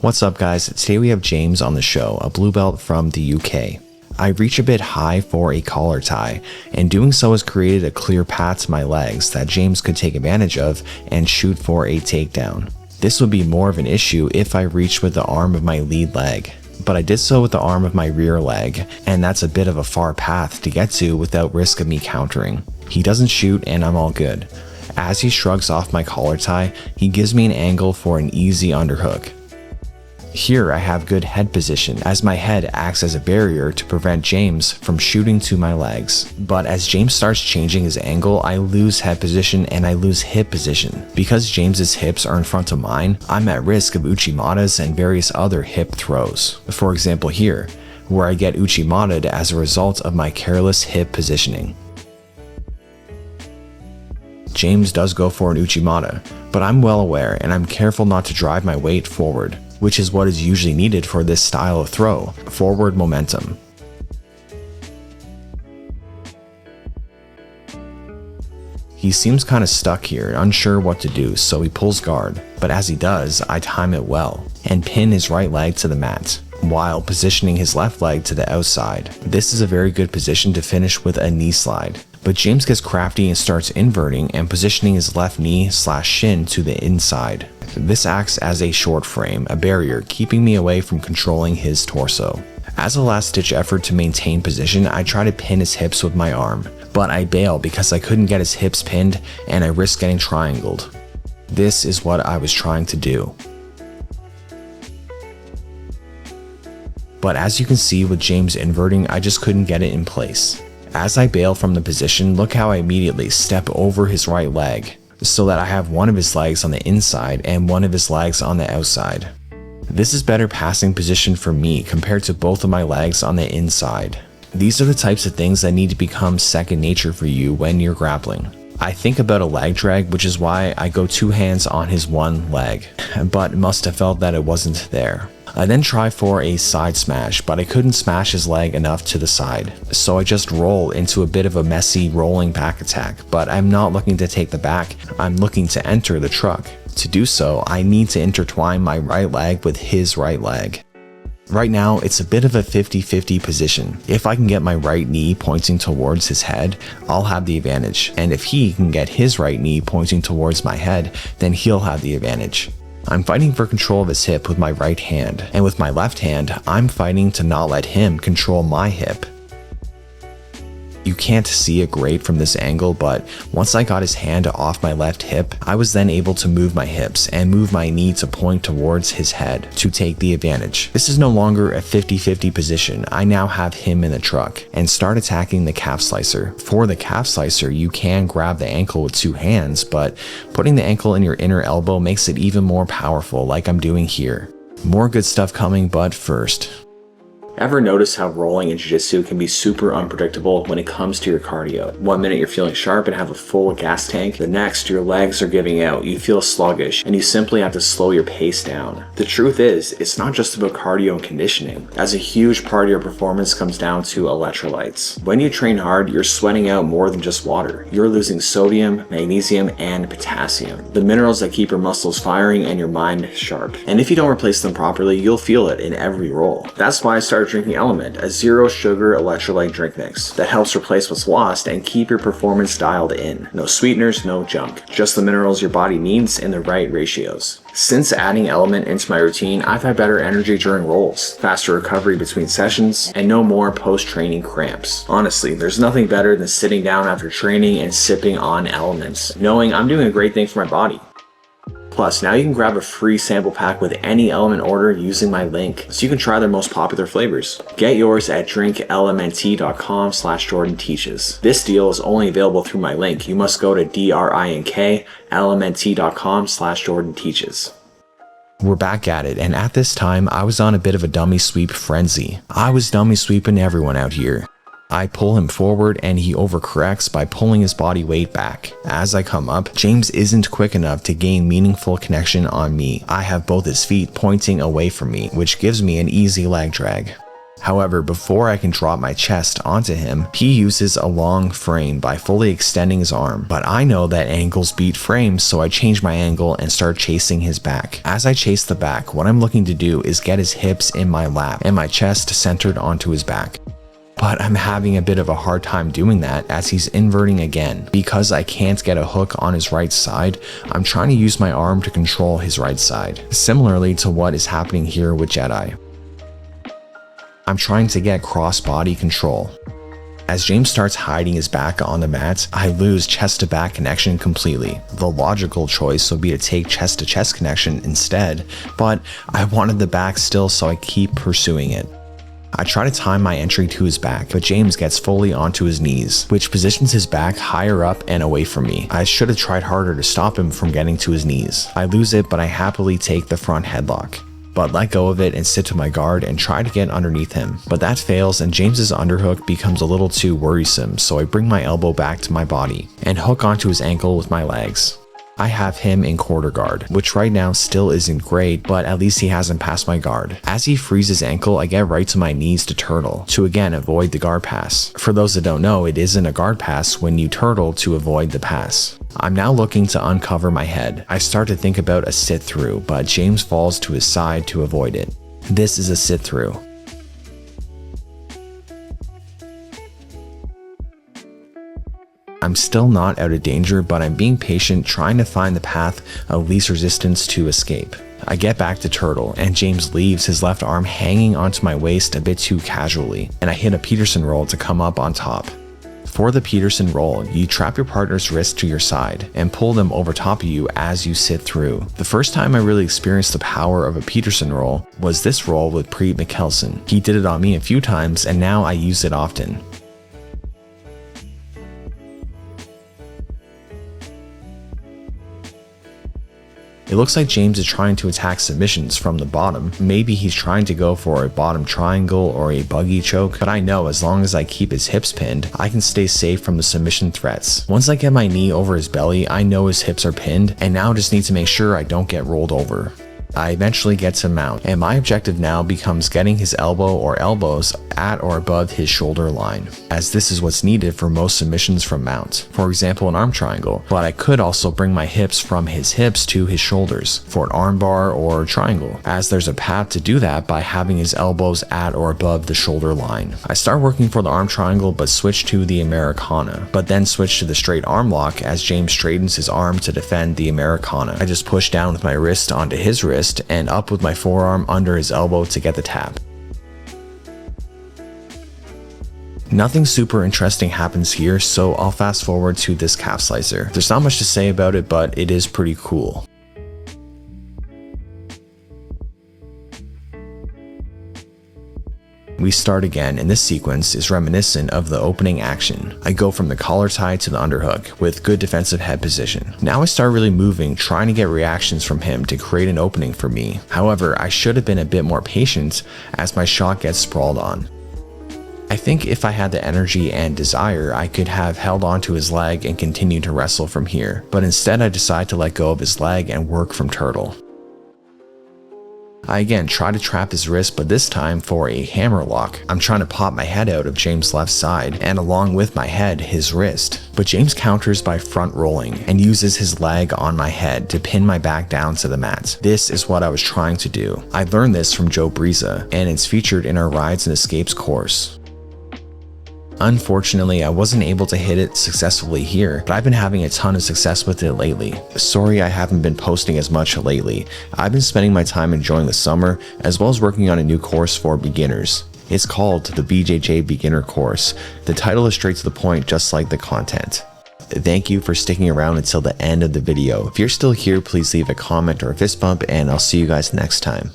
What's up guys, today we have James on the show, a blue belt from the UK. I reach a bit high for a collar tie, and doing so has created a clear path to my legs that James could take advantage of and shoot for a takedown. This would be more of an issue if I reached with the arm of my lead leg, but I did so with the arm of my rear leg, and that's a bit of a far path to get to without risk of me countering. He doesn't shoot and I'm all good. As he shrugs off my collar tie, he gives me an angle for an easy underhook. Here I have good head position as my head acts as a barrier to prevent James from shooting to my legs. But as James starts changing his angle, I lose head position and I lose hip position. Because James's hips are in front of mine, I'm at risk of uchimatas and various other hip throws. For example here, where I get uchimata'd as a result of my careless hip positioning. James does go for an uchimata, but I'm well aware and I'm careful not to drive my weight forward, which is what is usually needed for this style of throw, forward momentum. He seems kinda stuck here, unsure what to do, so he pulls guard, but as he does, I time it well, and pin his right leg to the mat, while positioning his left leg to the outside. This is a very good position to finish with a knee slide. But James gets crafty and starts inverting and positioning his left knee/shin to the inside. This acts as a short frame, a barrier, keeping me away from controlling his torso. As a last-ditch effort to maintain position, I try to pin his hips with my arm, but I bail because I couldn't get his hips pinned and I risk getting triangled. This is what I was trying to do. But as you can see with James inverting, I just couldn't get it in place. As I bail from the position, look how I immediately step over his right leg, so that I have one of his legs on the inside and one of his legs on the outside. This is better passing position for me compared to both of my legs on the inside. These are the types of things that need to become second nature for you when you're grappling. I think about a leg drag, which is why I go two hands on his one leg, but must have felt that it wasn't there. I then try for a side smash, but I couldn't smash his leg enough to the side, so I just roll into a bit of a messy rolling back attack, but I'm not looking to take the back, I'm looking to enter the truck. To do so, I need to intertwine my right leg with his right leg. Right now, it's a bit of a 50-50 position. If I can get my right knee pointing towards his head, I'll have the advantage, and if he can get his right knee pointing towards my head, then he'll have the advantage. I'm fighting for control of his hip with my right hand, and with my left hand, I'm fighting to not let him control my hip. You can't see it great from this angle, but once I got his hand off my left hip, I was then able to move my hips and move my knee to point towards his head to take the advantage. This is no longer a 50-50 position. I now have him in the truck and start attacking the calf slicer. For the calf slicer, you can grab the ankle with two hands, but putting the ankle in your inner elbow makes it even more powerful, like I'm doing here. More good stuff coming, but first. Ever notice how rolling in jiu-jitsu can be super unpredictable when it comes to your cardio? One minute you're feeling sharp and have a full gas tank, the next your legs are giving out, you feel sluggish, and you simply have to slow your pace down. The truth is, it's not just about cardio and conditioning, as a huge part of your performance comes down to electrolytes. When you train hard, you're sweating out more than just water. You're losing sodium, magnesium, and potassium, the minerals that keep your muscles firing and your mind sharp. And if you don't replace them properly, you'll feel it in every roll. That's why I started drinking Element, a zero sugar electrolyte drink mix that helps replace what's lost and keep your performance dialed in. No sweeteners, no junk, just the minerals your body needs in the right ratios. Since adding Element into my routine, I've had better energy during rolls, faster recovery between sessions, and no more post-training cramps. Honestly, there's nothing better than sitting down after training and sipping on Elements, knowing I'm doing a great thing for my body. Plus, now you can grab a free sample pack with any Element order using my link, so you can try their most popular flavors. Get yours at drinklmnt.com/JordanTeaches. This deal is only available through my link. You must go to drinklmnt.com/JordanTeaches. We're back at it, and at this time, I was on a bit of a dummy sweep frenzy. I was dummy sweeping everyone out here. I pull him forward and he overcorrects by pulling his body weight back. As I come up, James isn't quick enough to gain meaningful connection on me. I have both his feet pointing away from me, which gives me an easy leg drag. However, before I can drop my chest onto him, he uses a long frame by fully extending his arm. But I know that angles beat frames, so I change my angle and start chasing his back. As I chase the back, what I'm looking to do is get his hips in my lap and my chest centered onto his back. But I'm having a bit of a hard time doing that as he's inverting again. Because I can't get a hook on his right side, I'm trying to use my arm to control his right side, similarly to what is happening here with Jedi. I'm trying to get cross-body control. As James starts hiding his back on the mat, I lose chest-to-back connection completely. The logical choice would be to take chest-to-chest connection instead, but I wanted the back still, so I keep pursuing it. I try to time my entry to his back, but James gets fully onto his knees, which positions his back higher up and away from me. I should have tried harder to stop him from getting to his knees. I lose it, but I happily take the front headlock, but let go of it and sit to my guard and try to get underneath him. But that fails and James's underhook becomes a little too worrisome, so I bring my elbow back to my body and hook onto his ankle with my legs. I have him in quarter guard, which right now still isn't great, but at least he hasn't passed my guard. As he frees his ankle, I get right to my knees to turtle, to again avoid the guard pass. For those that don't know, it isn't a guard pass when you turtle to avoid the pass. I'm now looking to uncover my head. I start to think about a sit through, but James falls to his side to avoid it. This is a sit through. I'm still not out of danger, but I'm being patient, trying to find the path of least resistance to escape. I get back to turtle, and James leaves his left arm hanging onto my waist a bit too casually, and I hit a Peterson roll to come up on top. For the Peterson roll, you trap your partner's wrist to your side and pull them over top of you as you sit through. The first time I really experienced the power of a Peterson roll was this roll with Preet Mikkelsen. He did it on me a few times, and now I use it often. It looks like James is trying to attack submissions from the bottom. Maybe he's trying to go for a bottom triangle or a buggy choke, but I know as long as I keep his hips pinned, I can stay safe from the submission threats. Once I get my knee over his belly, I know his hips are pinned, and now just need to make sure I don't get rolled over. I eventually get to mount, and my objective now becomes getting his elbow or elbows at or above his shoulder line, as this is what's needed for most submissions from mount, for example an arm triangle, but I could also bring my hips from his hips to his shoulders for an arm bar or triangle, as there's a path to do that by having his elbows at or above the shoulder line. I start working for the arm triangle but switch to the Americana, but then switch to the straight arm lock as James straightens his arm to defend the Americana. I just push down with my wrist onto his wrist and up with my forearm under his elbow to get the tap. Nothing super interesting happens here, so I'll fast forward to this calf slicer. There's not much to say about it, but it is pretty cool. We start again, and this sequence is reminiscent of the opening action. I go from the collar tie to the underhook with good defensive head position. Now I start really moving, trying to get reactions from him to create an opening for me. However, I should have been a bit more patient as my shot gets sprawled on. I think if I had the energy and desire, I could have held onto his leg and continued to wrestle from here, but instead I decide to let go of his leg and work from turtle. I again try to trap his wrist, but this time for a hammer lock. I'm trying to pop my head out of James' left side, and along with my head, his wrist. But James counters by front rolling and uses his leg on my head to pin my back down to the mat. This is what I was trying to do. I learned this from Joe Briza, and it's featured in our Rides and Escapes course. Unfortunately, I wasn't able to hit it successfully here, but I've been having a ton of success with it lately. Sorry I haven't been posting as much lately. I've been spending my time enjoying the summer, as well as working on a new course for beginners. It's called the BJJ Beginner Course. The title is straight to the point, just like the content. Thank you for sticking around until the end of the video. If you're still here, please leave a comment or a fist bump, and I'll see you guys next time.